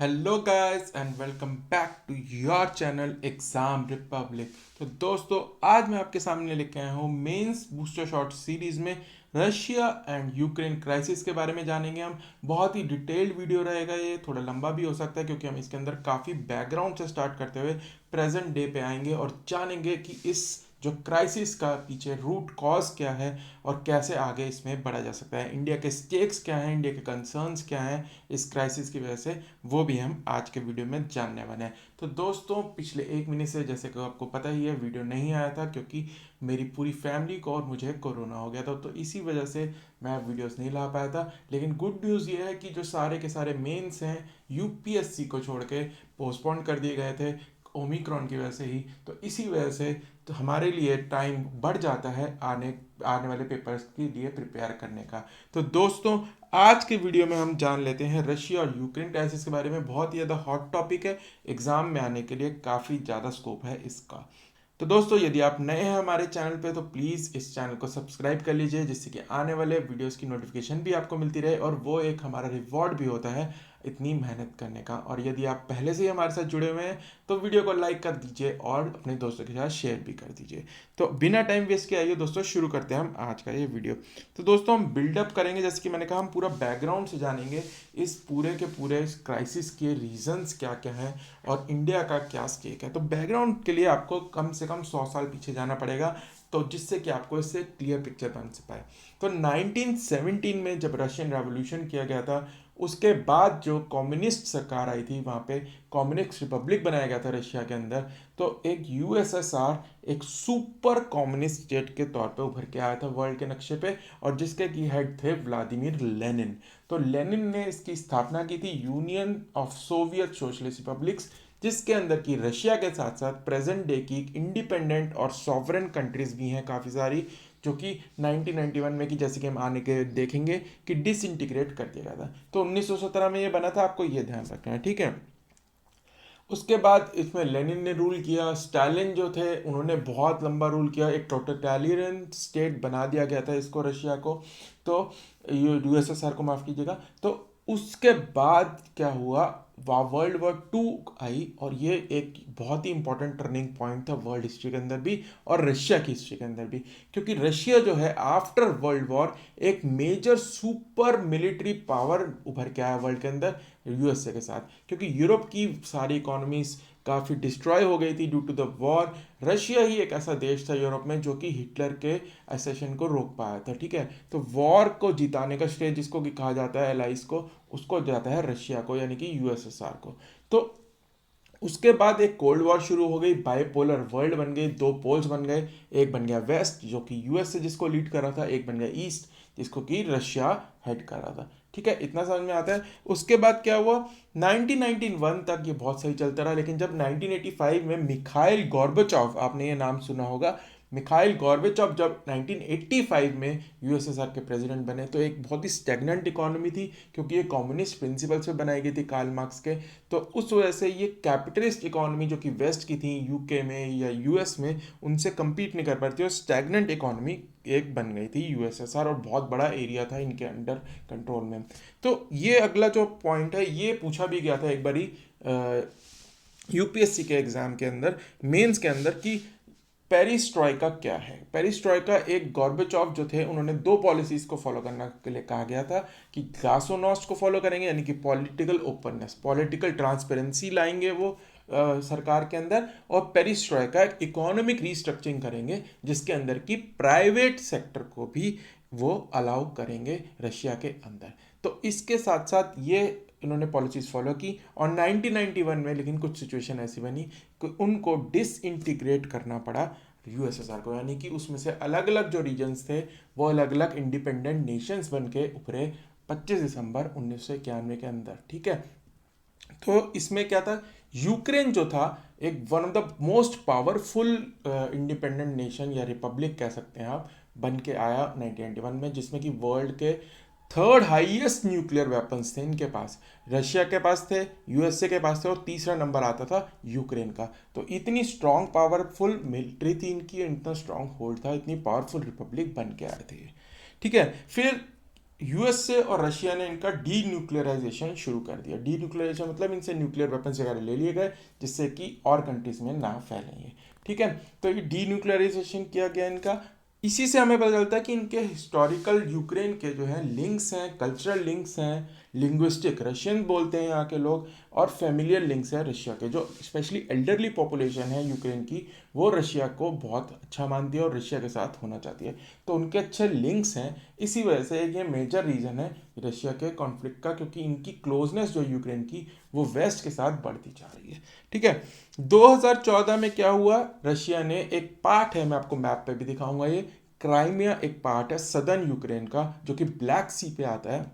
Hello guys and welcome back to your channel Exam Republic. तो दोस्तों, आज मैं आपके सामने लेके आया हूँ मेंस बूस्टर शॉट सीरीज में रशिया एंड यूक्रेन क्राइसिस के बारे में जानेंगे हम। बहुत ही डिटेल्ड वीडियो रहेगा, ये थोड़ा लंबा भी हो सकता है क्योंकि हम इसके अंदर काफ़ी बैकग्राउंड से स्टार्ट करते हुए प्रेजेंट डे पे आएंगे और जानेंगे कि इस जो क्राइसिस का पीछे रूट कॉज क्या है और कैसे आगे इसमें बढ़ा जा सकता है। इंडिया के स्टेक्स क्या हैं, इंडिया के कंसर्न्स क्या हैं इस क्राइसिस की वजह से, वो भी हम आज के वीडियो में जानने वाले हैं। तो दोस्तों, पिछले एक महीने से जैसे कि आपको पता ही है वीडियो नहीं आया था क्योंकि मेरी पूरी फैमिली को और मुझे कोरोना हो गया था, तो इसी वजह से मैं वीडियोस नहीं ला पाया था। लेकिन गुड न्यूज़ ये है कि जो सारे के सारे मेंस हैं यूपीएससी को छोड़ के पोस्टपोन कर दिए गए थे ओमिक्रॉन की वजह से ही, तो इसी वजह से तो हमारे लिए टाइम बढ़ जाता है आने आने वाले पेपर्स के लिए प्रिपेयर करने का। तो दोस्तों, आज के वीडियो में हम जान लेते हैं रशिया और यूक्रेन क्राइसिस के बारे में। बहुत ही ज़्यादा हॉट टॉपिक है, एग्जाम में आने के लिए काफ़ी ज़्यादा स्कोप है इसका। तो दोस्तों, यदि आप नए हैं हमारे चैनल पे तो प्लीज़ इस चैनल को सब्सक्राइब कर लीजिए, जिससे कि आने वाले वीडियोस की नोटिफिकेशन भी आपको मिलती रहे और वो एक हमारा रिवॉर्ड भी होता है इतनी मेहनत करने का। और यदि आप पहले से ही हमारे साथ जुड़े हुए हैं तो वीडियो को लाइक कर दीजिए और अपने दोस्तों के साथ शेयर भी कर दीजिए। तो बिना टाइम वेस्ट किए आइए दोस्तों, शुरू करते हैं हम आज का ये वीडियो। तो दोस्तों, हम बिल्डअप करेंगे, जैसे कि मैंने कहा, हम पूरा बैकग्राउंड से जानेंगे इस पूरे के पूरे इस क्राइसिस के रीजंस क्या क्या हैं और इंडिया का क्या स्टेक है। तो बैकग्राउंड के लिए आपको कम से कम 100 साल पीछे जाना पड़ेगा, तो जिससे कि आपको इससे क्लियर पिक्चर बन से पाए। तो 1917 में जब रशियन रेवोल्यूशन किया गया था, उसके बाद जो कम्युनिस्ट सरकार आई थी, वहाँ पे कम्युनिस्ट रिपब्लिक बनाया गया था रशिया के अंदर। तो एक यूएसएसआर एक सुपर कम्युनिस्ट स्टेट के तौर पे उभर के आया था वर्ल्ड के नक्शे पे, और जिसके की हेड थे व्लादिमीर लेनिन। तो लेनिन ने इसकी स्थापना की थी union of Soviet socialist republics, जिसके अंदर की रशिया के साथ साथ प्रेजेंट डे की इंडिपेंडेंट और सॉवरेन कंट्रीज भी हैं काफ़ी सारी, जो कि 1991 में, कि जैसे कि हम आने के देखेंगे, कि डिसइंटीग्रेट कर दिया गया था। तो 1917 में ये बना था, आपको ये ध्यान रखना है, ठीक है। उसके बाद इसमें लेनिन ने रूल किया, स्टालिन जो थे उन्होंने बहुत लंबा रूल किया, एक टोटलिटेरियन स्टेट बना दिया गया था इसको, रशिया को। तो यूएसएसआर को माफ़ कीजिएगा। तो उसके बाद क्या हुआ, वर्ल्ड वॉर टू आई, और ये एक बहुत ही इंपॉर्टेंट टर्निंग पॉइंट था वर्ल्ड हिस्ट्री के अंदर भी और रशिया की हिस्ट्री के अंदर भी, क्योंकि रशिया जो है आफ्टर वर्ल्ड वॉर एक मेजर सुपर मिलिट्री पावर उभर के आया वर्ल्ड के अंदर यूएसए के साथ, क्योंकि यूरोप की सारी इकोनॉमीज काफ़ी डिस्ट्रॉय हो गई थी due to the war. Russia ही एक ऐसा देश था यूरोप में जो कि हिटलर के एसेशन को रोक पाया था, ठीक है। तो वॉर को जिताने का श्रेय जिसको कि कहा जाता है एलाइज को, उसको जाता है रशिया को, यानी कि यूएसएसआर को। तो उसके बाद एक कोल्ड वॉर शुरू हो गई, बाइपोलर वर्ल्ड बन गई, दो पोल्स बन गए, एक बन गया वेस्ट जो कि यूएस से जिसको लीड कर रहा था, एक बन गया ईस्ट जिसको कि रशिया हेड कर रहा था, ठीक है। इतना समझ में आता है। उसके बाद क्या हुआ, 1991 तक ये बहुत सही चलता रहा, लेकिन जब 1985 में मिखाइल गॉर्बेचॉव, आपने ये नाम सुना होगा, मिखाइल गॉर्बेचॉव जब 1985 में यूएसएसआर के प्रेसिडेंट बने, तो एक बहुत ही स्टेगनेंट इकोनॉमी थी, क्योंकि ये कम्युनिस्ट प्रिंसिपल से बनाई गई थी, कार्ल मार्क्स के। तो उस वजह से ये कैपिटलिस्ट इकोनॉमी जो कि वेस्ट की थी, यूके में या यूएस में, उनसे compete नहीं कर पाती और स्टैगनेंट इकोनॉमी एक बन गई थी यूएसएसआर, और बहुत बड़ा एरिया था इनके अंडर कंट्रोल में। तो ये अगला जो पॉइंट है, ये पूछा भी गया था एक बारी यूपीएससी के एग्जाम के अंदर, मेंस के अंदर, कि पेरिस्ट्रॉइका क्या है। पेरिस्ट्रॉइका एक गॉर्बेचॉव जो थे, उन्होंने दो पॉलिसीज को फॉलो करने के लिए कहा गया था, कि ग्लासोनॉस्ट को फॉलो करेंगे, यानी कि पॉलिटिकल ओपननेस, पॉलिटिकल ट्रांसपेरेंसी लाएंगे वो सरकार के अंदर, और पेरिस्ट्रॉइका एक इकोनॉमिक रीस्ट्रक्चरिंग करेंगे जिसके अंदर की प्राइवेट सेक्टर को भी वो अलाउ करेंगे रशिया के अंदर। तो इसके साथ साथ ये इन्होंने पॉलिसीज फॉलो की, और 1991 में लेकिन कुछ सिचुएशन ऐसी बनी कि उनको डिसइंटीग्रेट करना पड़ा यूएसएसआर को, यानी कि उसमें से अलग अलग जो रीजन्स थे वो अलग अलग इंडिपेंडेंट नेशंस बन के उभरे 25 दिसंबर 1991 के अंदर, ठीक है। तो इसमें क्या था, यूक्रेन जो था एक one of the most powerful independent nation या रिपब्लिक कह सकते हैं आप, बन के आया 1991 में, जिसमें कि वर्ल्ड के थर्ड हाईएस्ट न्यूक्लियर वेपन्स थे इनके पास। रशिया के पास थे, यूएसए के पास थे, और तीसरा नंबर आता था यूक्रेन का। तो इतनी स्ट्रांग पावरफुल मिलिट्री थी इनकी, इतना स्ट्रांग होल्ड था, इतनी पावरफुल रिपब्लिक बन के आए थे, ठीक है। फिर यूएसए और रशिया ने इनका डी न्यूक्लियराइजेशन शुरू कर दिया। डी न्यूक्लियराइजेशन मतलब इनसे न्यूक्लियर वेपन्स वगैरह ले लिए गए जिससे कि और कंट्रीज में ना फैलें ये। ठीक है, तो ये डी न्यूक्लियराइजेशन किया गया इनका। इसी से हमें पता चलता है कि इनके हिस्टोरिकल यूक्रेन के जो है लिंक्स हैं, कल्चरल लिंक्स हैं, लिंग्विस्टिक रशियन बोलते हैं यहाँ के लोग, और फेमिलियर लिंक्स हैं रशिया के। जो स्पेशली एल्डरली पॉपुलेशन है यूक्रेन की, वो रशिया को बहुत अच्छा मानती है और रशिया के साथ होना चाहती है। तो उनके अच्छे लिंक्स हैं, इसी वजह से ये मेजर रीज़न है रशिया के कॉन्फ्लिक्ट का, क्योंकि इनकी क्लोजनेस जो यूक्रेन की वो वेस्ट के साथ बढ़ती जा रही है। ठीक है, 2014 में क्या हुआ, रशिया ने एक पार्ट है, मैं आपको मैप पे भी दिखाऊंगा, ये क्राइमिया एक पार्ट है सदर्न यूक्रेन का जो कि ब्लैक सी पे आता है,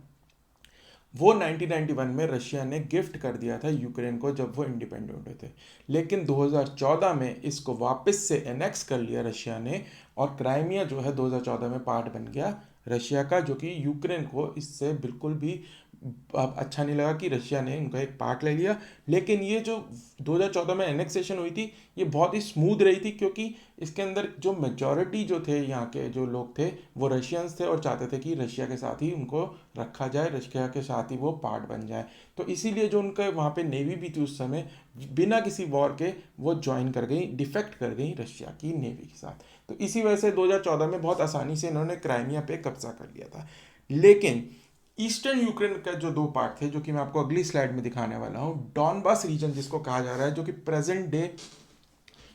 वो 1991 में रशिया ने गिफ्ट कर दिया था यूक्रेन को जब वो इंडिपेंडेंट हुए थे। लेकिन 2014 में इसको वापस से एनेक्स कर लिया रशिया ने, और क्राइमिया जो है 2014 में पार्ट बन गया रशिया का, जो कि यूक्रेन को इससे बिल्कुल भी अब अच्छा नहीं लगा कि रशिया ने उनका एक पार्ट ले लिया। लेकिन ये जो 2014 में एनेक्सेशन हुई थी ये बहुत ही स्मूथ रही थी, क्योंकि इसके अंदर जो मेजॉरिटी जो थे यहाँ के जो लोग थे वो रशियंस थे और चाहते थे कि रशिया के साथ ही उनको रखा जाए, रशिया के साथ ही वो पार्ट बन जाए। तो इसीलिए जो उनका वहाँ पे नेवी भी थी उस समय, बिना किसी वॉर के वो ज्वाइन कर गई, डिफेक्ट कर गई रशिया की नेवी के साथ। तो इसी वजह से 2014 में बहुत आसानी से इन्होंने क्राइमिया पे कब्जा कर लिया था। लेकिन ईस्टर्न यूक्रेन का जो दो पार्ट थे, जो कि मैं आपको अगली स्लाइड में दिखाने वाला हूँ, डॉनबास रीजन जिसको कहा जा रहा है, जो कि प्रेजेंट डे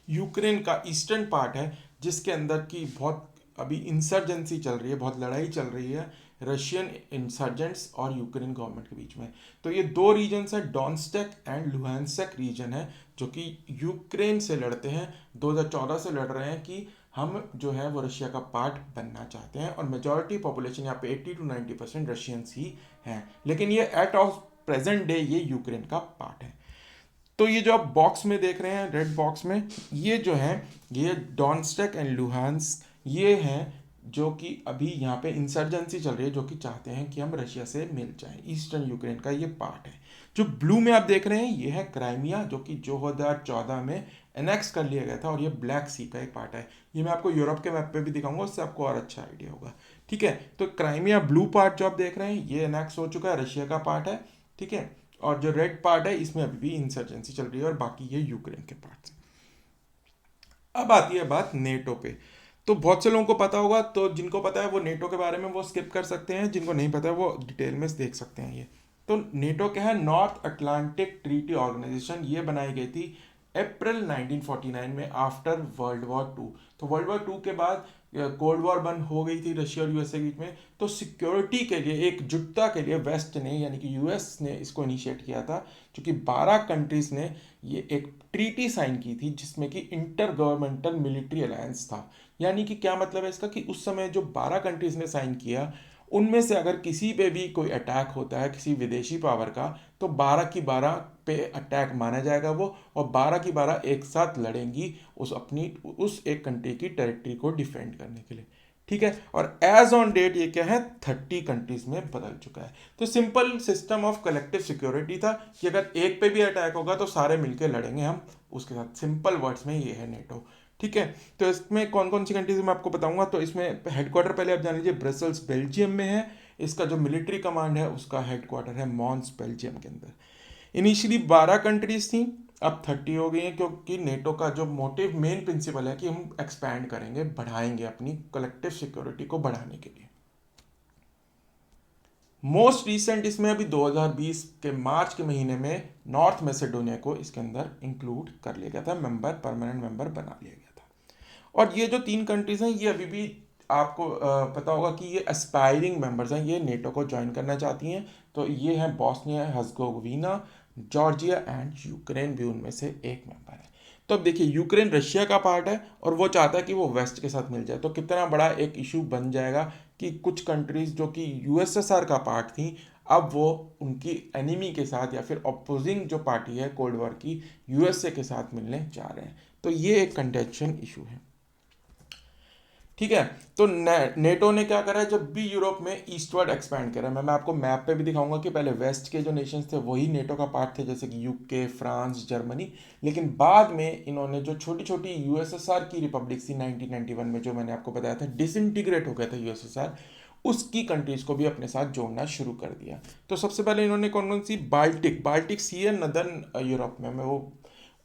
यूक्रेन का ईस्टर्न पार्ट है, जिसके अंदर की बहुत अभी इंसर्जेंसी चल रही है, बहुत लड़ाई चल रही है रशियन इंसर्जेंट्स और यूक्रेन गवर्नमेंट के बीच में। तो ये दो रीजन्स हैं, डॉन्स्टेक एंड लुहानस्क रीजन है, जो कि यूक्रेन से लड़ते हैं, 2014 से लड़ रहे हैं कि हम जो है वो रशिया का पार्ट बनना चाहते हैं, और मेजॉरिटी पॉपुलेशन यहाँ पे 80 to 90% रशियंस ही हैं। लेकिन ये एट ऑफ प्रेजेंट डे ये यूक्रेन का पार्ट है। तो ये जो आप बॉक्स में देख रहे हैं, रेड बॉक्स में, ये जो है ये डॉन्स्टेक एंड लुहान्स्क, ये हैं जो कि अभी यहाँ पे इंसर्जेंसी चल रही है, जो कि चाहते हैं कि हम रशिया से मिल जाएं। ईस्टर्न यूक्रेन का ये पार्ट है। जो ब्लू में आप देख रहे हैं ये है क्राइमिया, जो कि 2014 में एनेक्स कर लिया गया था, और ये ब्लैक सी का एक पार्ट है। ये मैं आपको यूरोप के मैप पे भी दिखाऊंगा, उससे आपको और अच्छा आइडिया होगा। ठीक है, तो क्राइमिया ब्लू पार्ट जो आप देख रहे हैं ये एनेक्स हो चुका है, रशिया का पार्ट है। ठीक है, और जो रेड पार्ट है इसमें अभी भी इंसर्जेंसी चल रही है, और बाकी ये यूक्रेन के पार्ट है। अब आती है बात नेटो पे। तो बहुत से लोगों को पता होगा, तो जिनको पता है वो नेटो के बारे में वो स्किप कर सकते हैं, जिनको नहीं पता है वो डिटेल में देख सकते हैं ये। तो नेटो क्या है, नॉर्थ अटलांटिक ट्रीटी ऑर्गेनाइजेशन, ये बनाई गई थी अप्रैल 1949 में आफ्टर वर्ल्ड वॉर टू। तो वर्ल्ड वॉर टू के बाद कोल्ड वॉर बंद हो गई थी रशिया और यूएसए के बीच में, तो सिक्योरिटी के लिए, एकजुटता के लिए वेस्ट ने यानी कि यूएस ने इसको इनिशिएट किया था, क्योंकि 12 कंट्रीज ने ये एक ट्रीटी साइन की थी जिसमें कि इंटर गवर्नमेंटल मिलिट्री अलायंस था। यानी कि क्या मतलब है इसका, कि उस समय जो 12 कंट्रीज ने साइन किया उनमें से अगर किसी पे भी कोई अटैक होता है किसी विदेशी पावर का, तो 12 की 12 पे अटैक माना जाएगा वो, और 12 की 12 एक साथ लड़ेंगी उस एक कंट्री की टेरिटरी को डिफेंड करने के लिए। ठीक है, और एज ऑन डेट ये क्या है, 30 कंट्रीज में बदल चुका है। तो simple system of collective security था कि अगर एक पे भी अटैक होगा तो सारे मिलकर लड़ेंगे हम उसके साथ। सिंपल वर्ड्स में ये है नेटो। ठीक है, तो इसमें कौन कौन सी कंट्रीज मैं आपको बताऊंगा। तो इसमें हेडक्वार्टर पहले आप जान लीजिए, ब्रसल्स बेल्जियम में है। इसका जो मिलिट्री कमांड है उसका हेडक्वार्टर है मॉन्स बेल्जियम के अंदर। इनिशियली 12 कंट्रीज थी, अब 30 हो गई हैं, क्योंकि नेटो का जो मोटिव मेन प्रिंसिपल है कि हम एक्सपैंड करेंगे, बढ़ाएंगे अपनी कलेक्टिव सिक्योरिटी को बढ़ाने के लिए। मोस्ट रिसेंट इसमें अभी 2020 के मार्च के महीने में नॉर्थ मैसेडोनिया को इसके अंदर इंक्लूड कर लिया गया था, मेंबर, परमानेंट मेंबर बना लिया गया था। और ये जो 3 कंट्रीज हैं ये अभी भी आपको पता होगा कि ये एस्पायरिंग मेंबर्स हैं, ये नेटो को ज्वाइन करना चाहती हैं। तो ये हैं बॉस्निया हर्ज़ेगोविना, जॉर्जिया एंड यूक्रेन भी उनमें से एक मेंबर है। तो अब देखिए, यूक्रेन रशिया का पार्ट है और वो चाहता है कि वो वेस्ट के साथ मिल जाए। तो कितना बड़ा एक इशू बन जाएगा कि कुछ कंट्रीज जो कि यूएसएसआर का पार्ट थी, अब वो उनकी एनिमी के साथ या फिर अपोजिंग जो पार्टी है कोल्ड वॉर की, यूएसए के साथ मिलने जा रहे हैं। तो ये एक कंटेंशन इशू है। ठीक है, तो नेटो ने क्या करा है, जब भी यूरोप में ईस्टवर्ड एक्सपैंड करा है, मैं आपको मैप पे भी दिखाऊंगा कि पहले वेस्ट के जो नेशंस थे वही नेटो का पार्ट थे, जैसे कि यूके, फ्रांस, जर्मनी। लेकिन बाद में इन्होंने जो छोटी छोटी यूएसएसआर की रिपब्लिक थी 1991 में, जो मैंने आपको बताया था डिसइंटीग्रेट हो गया था यूएसएसआर, उसकी कंट्रीज को भी अपने साथ जोड़ना शुरू कर दिया। तो सबसे पहले इन्होंने कौन कौन सी, बाल्टिक सी है नदर्न यूरोप में वो,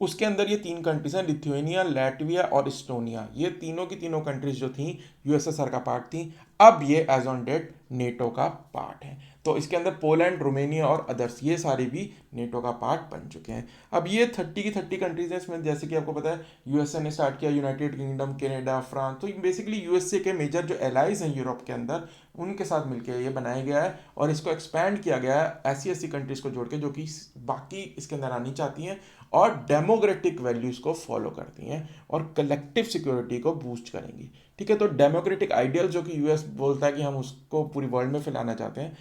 उसके अंदर ये 3 कंट्रीज हैं, लिथुएनिया, लैटविया और इस्टोनिया। ये तीनों की तीनों कंट्रीज जो थी यूएसएसआर का पार्ट थी, अब ये एज ऑन डेट नेटो का पार्ट है। तो इसके अंदर पोलैंड, रोमेनिया और अदर्स ये सारे भी नेटो का पार्ट बन चुके हैं। अब ये 30 की 30 कंट्रीज हैं, इसमें जैसे कि आपको पता है यूएसए ने स्टार्ट किया, यूनाइटेड किंगडम, कनाडा, फ्रांस, तो बेसिकली यूएसए के मेजर जो एलाइज हैं यूरोप के अंदर, उनके साथ मिलकर ये बनाया गया है और इसको एक्सपैंड किया गया है ऐसी ऐसी कंट्रीज को जोड़ के जो कि बाकी इसके अंदर आनी चाहती हैं और डेमोक्रेटिक वैल्यूज को फॉलो करती हैं और कलेक्टिव सिक्योरिटी को बूस्ट करेंगी। ठीक है, तो डेमोक्रेटिक आइडियल जो कि यूएस बोलता है कि हम उसको पूरी वर्ल्ड में फैलाना चाहते हैं,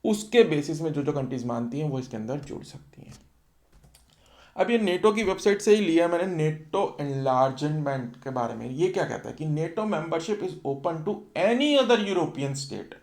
उसके बेसिस में जो जो कंट्रीज मानती हैं वो इसके अंदर जुड़ सकती हैं। अब ये नेटो की वेबसाइट से ही लिया मैंने, नेटो एनलार्जमेंट के बारे में। ये क्या कहता है कि NATO membership is open to any other European state,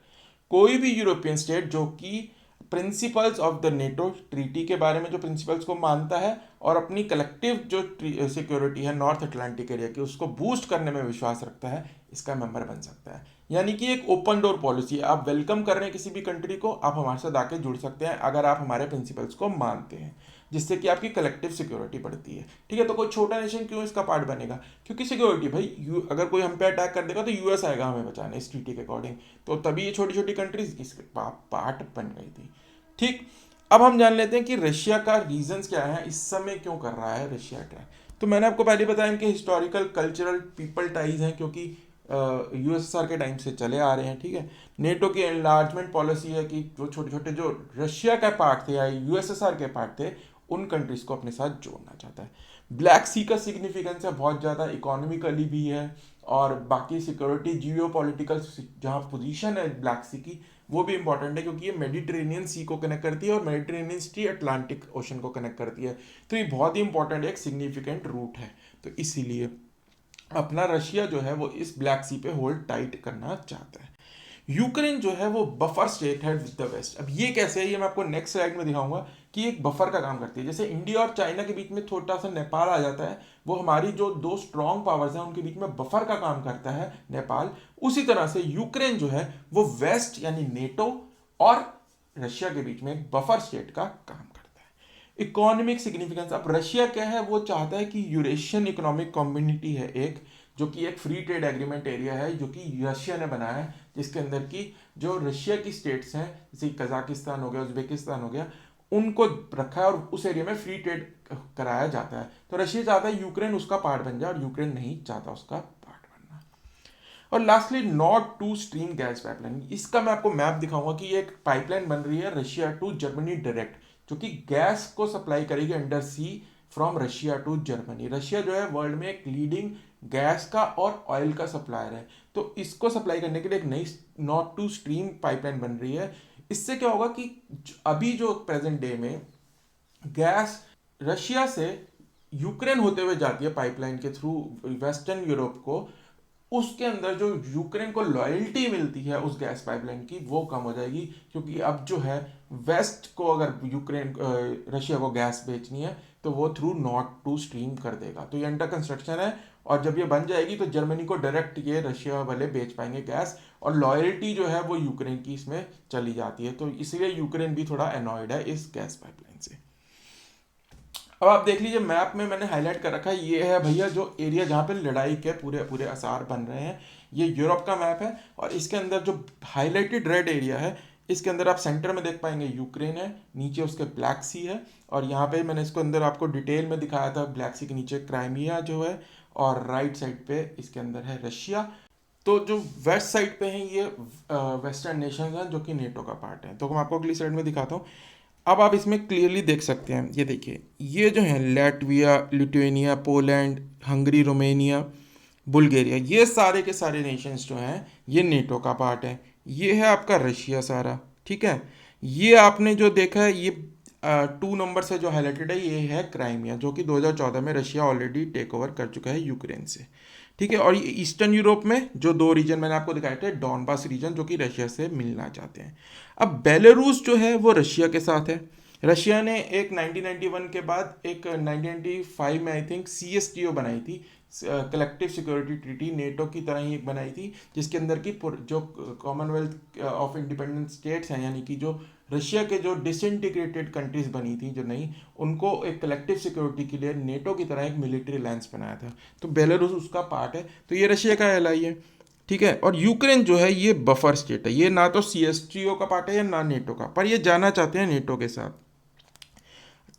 कोई भी यूरोपियन स्टेट जो कि principles of the NATO treaty के बारे में जो प्रिंसिपल्स को मानता है और अपनी कलेक्टिव जो सिक्योरिटी है नॉर्थ अटलांटिक एरिया की उसको बूस्ट करने में विश्वास रखता है, इसका मेंबर बन सकता है। यानी कि एक ओपन डोर पॉलिसी है, आप वेलकम कर रहे हैं किसी भी कंट्री को, आप हमारे साथ आके जुड़ सकते हैं अगर आप हमारे प्रिंसिपल्स को मानते हैं, जिससे कि आपकी कलेक्टिव सिक्योरिटी बढ़ती है। ठीक है, तो कोई छोटा नेशन क्यों इसका पार्ट बनेगा, क्योंकि सिक्योरिटी भाई अगर कोई हम पे अटैक कर देगा तो यूएस आएगा हमें बचाने इस ट्रीटी के अकॉर्डिंग, तो तभी ये छोटी छोटी कंट्रीज इसके पार्ट बन गई थी। ठीक, अब हम जान लेते हैं कि रशिया का रीजंस क्या है, इस समय क्यों कर रहा है रशिया अटैक। तो मैंने आपको पहले बताया इनके हिस्टोरिकल कल्चरल पीपल टाइज हैं, क्योंकि यूएसएसआर के टाइम से चले आ रहे हैं। ठीक है, नेटो की एनलार्जमेंट पॉलिसी है कि जो छोटे छोटे जो रशिया का पार्ट थे या यूएसएसआर के पार्ट थे उन कंट्रीज को अपने साथ जोड़ना चाहता है। ब्लैक सी का सिग्निफिकेंस है बहुत ज़्यादा, इकोनॉमिकली भी है और बाकी सिक्योरिटी जियो पॉलिटिकल जहाँ पोजीशन है ब्लैक सी की वो भी इंपॉर्टेंट है, क्योंकि ये मेडिटेरेनियन सी को कनेक्ट करती है और मेडिटेरेनियन सी अटलांटिक ओशन को कनेक्ट करती है। तो ये बहुत ही इंपॉर्टेंट एक सिग्निफिकेंट रूट है, तो इसीलिए अपना रशिया जो है वो इस ब्लैक सी पे होल्ड टाइट करना चाहता है। यूक्रेन जो है वो बफर स्टेट है विद द वेस्ट। अब ये कैसे है, ये मैं आपको नेक्स्ट स्लाइड में दिखाऊंगा कि एक बफर का काम करती है। जैसे इंडिया और चाइना के बीच में छोटा सा नेपाल आ जाता है, वो हमारी जो दो स्ट्रॉन्ग पावर्स हैं उनके बीच में बफर का काम करता है नेपाल, उसी तरह से यूक्रेन जो है वो वेस्ट यानी नेटो और रशिया के बीच में एक बफर स्टेट का काम करता है। इकोनॉमिक सिग्निफिकेंस, अब रशिया क्या है, वो चाहता है कि यूरेशियन इकोनॉमिक कम्युनिटी है एक, जो कि एक फ्री ट्रेड एग्रीमेंट एरिया है जो कि रशिया ने बनाया है, जिसके अंदर की जो रशिया की स्टेट्स हैं जैसे कजाकिस्तान हो गया, उज्बेकिस्तान हो गया, उनको रखा है और उस एरिया में फ्री ट्रेड कराया जाता है। तो रशिया चाहता है यूक्रेन उसका पार्ट बन जाए और यूक्रेन नहीं चाहता उसका पार्ट बनना। और lastly North two Stream gas pipeline, इसका मैं आपको मैप दिखाऊंगा कि ये एक पाइपलाइन बन रही है रशिया टू जर्मनी डायरेक्ट, जो कि गैस को सप्लाई करेगी under sea from Russia to Germany. Russia जो है वर्ल्ड में एक लीडिंग गैस का और ऑयल का सप्लायर है, तो इसको सप्लाई करने के लिए एक नई नॉर्थ टू स्ट्रीम पाइपलाइन बन रही है। इससे क्या होगा कि अभी जो प्रेजेंट डे में गैस रशिया से यूक्रेन होते हुए जाती है पाइपलाइन के थ्रू वेस्टर्न यूरोप को, उसके अंदर जो यूक्रेन को लॉयल्टी मिलती है उस गैस पाइपलाइन की वो कम हो जाएगी, क्योंकि अब जो है वेस्ट को अगर यूक्रेन रशिया को गैस बेचनी है तो वो थ्रू नॉर्थ टू स्ट्रीम कर देगा। तो ये अंडर कंस्ट्रक्शन है और जब ये बन जाएगी तो जर्मनी को डायरेक्ट ये रशिया वाले बेच पाएंगे गैस, और लॉयल्टी जो है वो यूक्रेन की इसमें चली जाती है। तो इसलिए यूक्रेन भी थोड़ा एनॉयड है इस गैस पाइपलाइन से। अब आप देख लीजिए मैप में मैंने हाईलाइट कर रखा है, ये है भैया जो एरिया जहाँ पे लड़ाई के पूरे पूरे आसार बन रहे हैं, ये यूरोप का मैप है। और इसके अंदर जो हाईलाइटेड रेड एरिया है, इसके अंदर आप सेंटर में देख पाएंगे यूक्रेन है, नीचे उसके ब्लैक सी है, और यहाँ पे मैंने इसको अंदर आपको डिटेल में दिखाया था, ब्लैक सी के नीचे क्राइमिया जो है, और राइट साइड पे इसके अंदर है रशिया। तो जो वेस्ट साइड पे हैं ये वेस्टर्न नेशन हैं जो कि नेटो का पार्ट है। तो मैं आपको अगली साइड में दिखाता हूँ। अब आप इसमें क्लियरली देख सकते हैं, ये देखिए ये जो है Latvia, Lithuania, Poland, Hungary, Romania, Bulgaria, ये सारे के सारे नेशंस जो हैं ये नेटो का पार्ट है। ये है आपका रशिया सारा, ठीक है। ये आपने जो देखा है ये 2 नंबर से जो हाईलाइटेड है ये है क्राइमिया, जो कि 2014 में रशिया ऑलरेडी टेक ओवर कर चुका है यूक्रेन से, ठीक है। और ये ईस्टर्न यूरोप में जो 2 रीजन मैंने आपको दिखाए थे, डॉनबास रीजन जो कि रशिया से मिलना चाहते हैं। अब बेलारूस जो है वो रशिया के साथ है। रशिया ने एक 1991 के बाद एक 1995 में आई थिंक CSTO बनाई थी, कलेक्टिव सिक्योरिटी ट्रीटी नेटो की तरह ही एक बनाई थी, जिसके अंदर की जो कॉमनवेल्थ ऑफ इंडिपेंडेंट स्टेट्स हैं, यानी कि जो रशिया के जो डिसइंटीग्रेटेड कंट्रीज बनी थी जो नई, उनको एक कलेक्टिव सिक्योरिटी के लिए नेटो की तरह एक मिलिट्री अलायंस बनाया था। तो बेलारूस उसका पार्ट है, तो ये रशिया का एलाई है, ठीक है। और यूक्रेन जो है ये बफर स्टेट है, ये ना तो सीएसटीओ का पार्ट है या ना नेटो का, पर ये जाना चाहते हैं नेटो के साथ।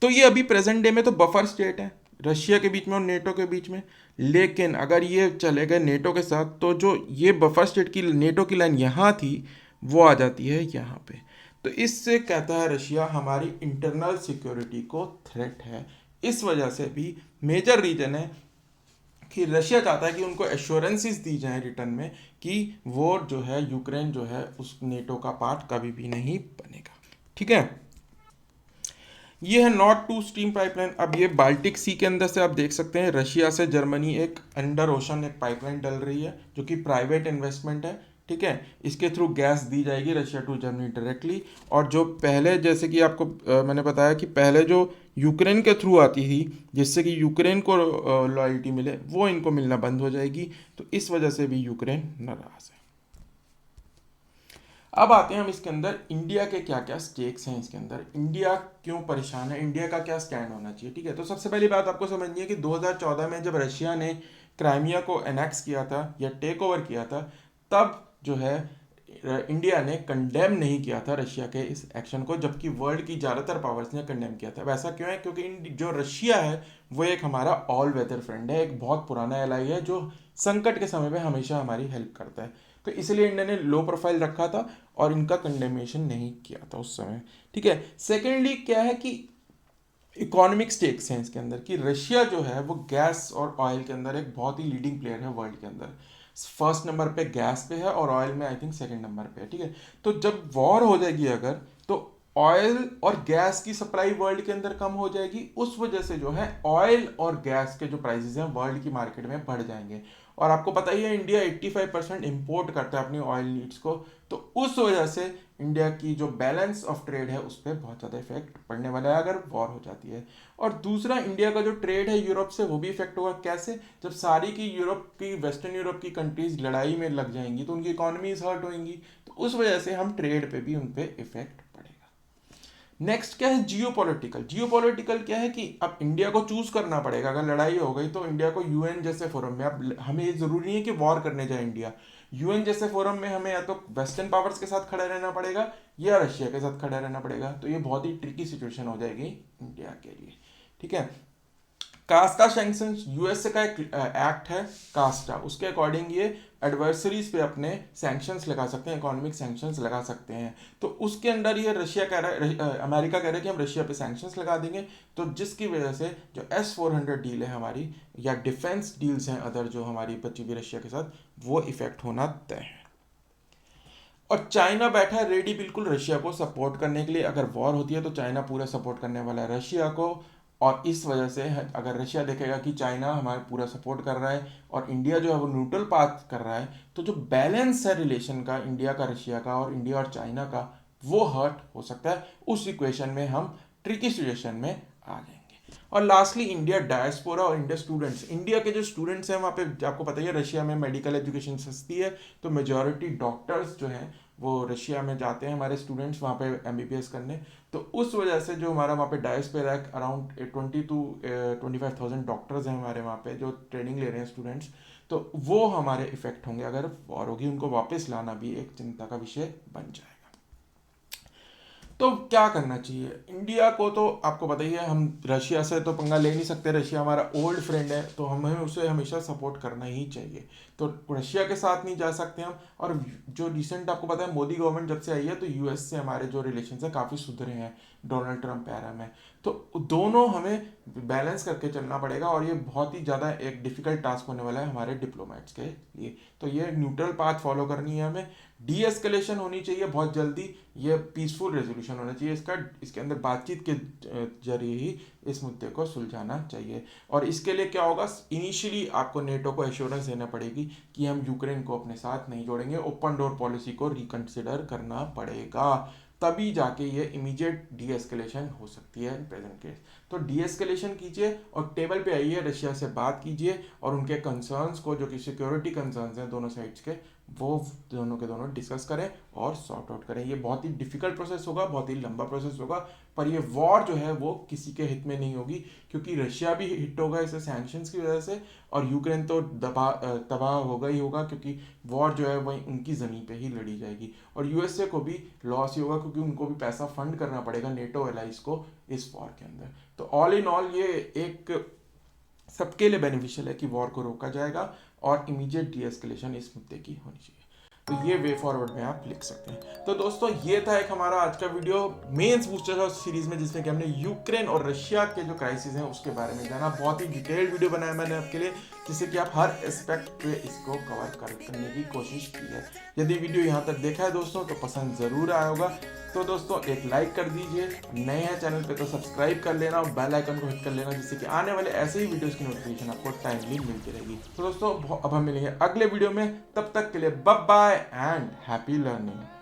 तो ये अभी प्रेजेंट डे में तो बफर स्टेट है रशिया के बीच में और नेटो के बीच में। लेकिन अगर ये चले गए नेटो के साथ, तो जो ये बफर स्टेट की नेटो की लाइन यहाँ थी वो आ जाती है यहाँ पे। तो इससे कहता है रशिया हमारी इंटरनल सिक्योरिटी को थ्रेट है। इस वजह से भी मेजर रीजन है कि रशिया चाहता है कि उनको एश्योरेंसेस दी जाएं रिटर्न में कि वो जो है यूक्रेन जो है उस नेटो का पार्ट कभी भी नहीं बनेगा, ठीक है। ये है नॉर्थ टू स्ट्रीम पाइपलाइन। अब ये बाल्टिक सी के अंदर से आप देख सकते हैं रशिया से जर्मनी एक अंडर ओशन एक पाइपलाइन डल रही है, जो कि प्राइवेट इन्वेस्टमेंट है, ठीक है। इसके थ्रू गैस दी जाएगी रशिया टू जर्मनी डायरेक्टली। और जो पहले जैसे कि आपको मैंने बताया कि पहले जो यूक्रेन के थ्रू आती थी जिससे कि यूक्रेन को लॉयल्टी मिले, वो इनको मिलना बंद हो जाएगी। तो इस वजह से भी यूक्रेन नाराज है। अब आते हैं हम इसके अंदर इंडिया के क्या क्या स्टेक्स हैं, इसके अंदर इंडिया क्यों परेशान है, इंडिया का क्या स्टैंड होना चाहिए, ठीक है। तो सबसे पहली बात आपको समझनी है कि 2014 में जब रशिया ने क्राइमिया को एनेक्स किया था या टेक ओवर किया था, तब जो है इंडिया ने कंडेम नहीं किया था रशिया के इस एक्शन को, जबकि वर्ल्ड की ज़्यादातर पावर्स ने कंडेम किया था। वैसा क्यों है? क्योंकि जो रशिया है वो एक हमारा ऑल वेदर फ्रेंड है, एक बहुत पुराना एलाई है जो संकट के समय में हमेशा हमारी हेल्प करता है। तो इसलिए इंडिया ने लो प्रोफाइल रखा था और इनका कंडेमेशन नहीं किया था उस समय, ठीक है। सेकेंडली क्या है कि इकोनॉमिक स्टेक्स हैं इसके अंदर, कि रशिया जो है वो गैस और ऑयल के अंदर एक बहुत ही लीडिंग प्लेयर है वर्ल्ड के अंदर। फर्स्ट नंबर पे गैस पे है और ऑयल में आई थिंक सेकंड नंबर पे है, ठीक है। तो जब वॉर हो जाएगी अगर, तो ऑयल और गैस की सप्लाई वर्ल्ड के अंदर कम हो जाएगी, उस वजह से जो है ऑयल और गैस के जो प्राइसेस हैं वर्ल्ड की मार्केट में बढ़ जाएंगे। और आपको पता ही है इंडिया 85% इंपोर्ट करता है अपनी ऑयल नीड्स को, तो उस वजह से इंडिया की जो बैलेंस ऑफ ट्रेड है उस पर बहुत ज़्यादा इफेक्ट पड़ने वाला है अगर वॉर हो जाती है। और दूसरा, इंडिया का जो ट्रेड है यूरोप से वो भी इफेक्ट होगा। कैसे? जब सारी की यूरोप की वेस्टर्न यूरोप की कंट्रीज लड़ाई में लग जाएंगी तो उनकी इकोनॉमीज हर्ट होंगी, तो उस वजह से हम ट्रेड पे भी उन पर इफेक्ट पड़ेगा। नेक्स्ट क्या है? जियोपॉलिटिकल। जियोपॉलिटिकल क्या है कि अब इंडिया को चूज करना पड़ेगा। अगर लड़ाई हो गई तो इंडिया को यूएन जैसे फोरम में, अब हमें ये जरूरी नहीं है कि वॉर करने जाए इंडिया, यूएन जैसे फोरम में हमें या तो वेस्टर्न पावर्स के साथ खड़ा रहना पड़ेगा या रशिया के साथ खड़ा रहना पड़ेगा। तो ये बहुत ही ट्रिकी सिचुएशन हो जाएगी इंडिया के लिए, ठीक है। कास्टा सैंक्शंस, यूएसए का एक एक्ट है कास्टा, उसके अकॉर्डिंग ये एडवर्सरीज पे अपने सैंक्शंस लगा सकते हैं, इकोनॉमिक सैंक्शंस लगा सकते हैं। तो उसके अंदर ये रशिया कह रहा है, अमेरिका कह रहा है कि हम रशिया पे सैंक्शंस लगा देंगे, तो जिसकी वजह से जो S-400 डील है हमारी या डिफेंस डील्स हैं अदर जो हमारी बची हुई रशिया के साथ, वो इफेक्ट होना तय है। और चाइना बैठा है रेडी बिल्कुल रशिया को सपोर्ट करने के लिए। अगर वॉर होती है तो चाइना पूरा सपोर्ट करने वाला है रशिया को। और इस वजह से अगर रशिया देखेगा कि चाइना हमारे पूरा सपोर्ट कर रहा है और इंडिया जो है वो न्यूट्रल पाथ कर रहा है, तो जो बैलेंस है रिलेशन का इंडिया का रशिया का और इंडिया और चाइना का, वो हर्ट हो सकता है। उस इक्वेशन में हम ट्रिकी सिचुएशन में आ जाएंगे। और लास्टली इंडिया डायस्पोरा और इंडिया स्टूडेंट्स। इंडिया के जो स्टूडेंट्स हैं वहाँ पे आपको पता ही है रशिया में मेडिकल एजुकेशन सस्ती है, तो मेजॉरिटी डॉक्टर्स जो हैं वो रशिया में जाते हैं हमारे स्टूडेंट्स वहाँ पे एमबीबीएस करने। तो उस वजह से जो हमारा वहाँ पे डायस्पोरा अराउंड 20 to 25,000 डॉक्टर्स हैं हमारे वहाँ पे जो ट्रेनिंग ले रहे हैं स्टूडेंट्स, तो वो हमारे इफेक्ट होंगे अगर वॉर होगी। उनको वापस लाना भी एक चिंता का विषय बन जाएगा। तो क्या करना चाहिए इंडिया को? तो आपको पता ही है हम रशिया से तो पंगा ले नहीं सकते, रशिया हमारा ओल्ड फ्रेंड है, तो हमें उसे हमेशा सपोर्ट करना ही चाहिए। तो रशिया के साथ नहीं जा सकते हम। और जो रिसेंट आपको पता है मोदी गवर्नमेंट जब से आई है तो यूएस से हमारे जो रिलेशन है काफ़ी सुधरे हैं डोनाल्ड ट्रंप एरा में। तो दोनों हमें बैलेंस करके चलना पड़ेगा और ये बहुत ही ज़्यादा एक डिफिकल्ट टास्क होने वाला है हमारे डिप्लोमेट्स के लिए। तो ये न्यूट्रल पाथ फॉलो करनी है हमें, डी एस्केलेशन होनी चाहिए बहुत जल्दी, ये पीसफुल रेजोल्यूशन होना चाहिए इसका, इसके अंदर बातचीत के जरिए ही इस मुद्दे को सुलझाना चाहिए। और इसके लिए क्या होगा? इनिशियली आपको नेटो को एश्योरेंस देना पड़ेगी कि हम यूक्रेन को अपने साथ नहीं जोड़ेंगे, ओपन डोर पॉलिसी को रिकंसिडर करना पड़ेगा। तभी जाके ये इमीडिएट डी एस्केलेशन हो सकती है इन प्रेजेंट केस। तो डी एस्केलेशन कीजिए और टेबल पे आइए, रशिया से बात कीजिए और उनके कंसर्न्स को, जो कि सिक्योरिटी कंसर्न्स हैं दोनों साइड्स के, वो दोनों के दोनों डिस्कस करें और सॉर्ट आउट करें। ये बहुत ही डिफिकल्ट प्रोसेस होगा, बहुत ही लंबा प्रोसेस होगा, पर ये वॉर जो है वो किसी के हित में नहीं होगी, क्योंकि रशिया भी हिट होगा इसे सैंक्शंस की वजह से, और यूक्रेन तो तबाह होगा ही होगा, क्योंकि वॉर जो है वही उनकी ज़मीन पे ही लड़ी जाएगी। और यूएसए को भी लॉस ही होगा, क्योंकि उनको भी पैसा फंड करना पड़ेगा नेटो एलाइज को इस वॉर के अंदर। तो ऑल इन ऑल ये एक सबके लिए बेनिफिशियल है कि वॉर को रोका जाएगा और इमीडिएट डी एस्केलेशन इस मुद्दे की होनी चाहिए। तो ये वे फॉरवर्ड में आप लिख सकते हैं। तो दोस्तों ये था एक हमारा आज का वीडियो मेंस बूस्टर सीरीज में, जिसमें कि हमने यूक्रेन और रशिया के जो क्राइसिस हैं उसके बारे में जाना। बहुत ही डिटेल्ड वीडियो बनाया मैंने आपके लिए, जिससे कि आप हर एस्पेक्ट पे इसको कवर करने की कोशिश की है। यदि वीडियो यहाँ तक देखा है दोस्तों तो पसंद ज़रूर आया होगा। तो दोस्तों एक लाइक कर दीजिए, नए हैं चैनल पे तो सब्सक्राइब कर लेना और बेल आइकन को हिट कर लेना, जिससे कि आने वाले ऐसे ही वीडियोस की नोटिफिकेशन आपको टाइमली मिलती रहेगी। तो दोस्तों अब हम मिलेंगे अगले वीडियो में, तब तक के लिए bye bye and happy learning.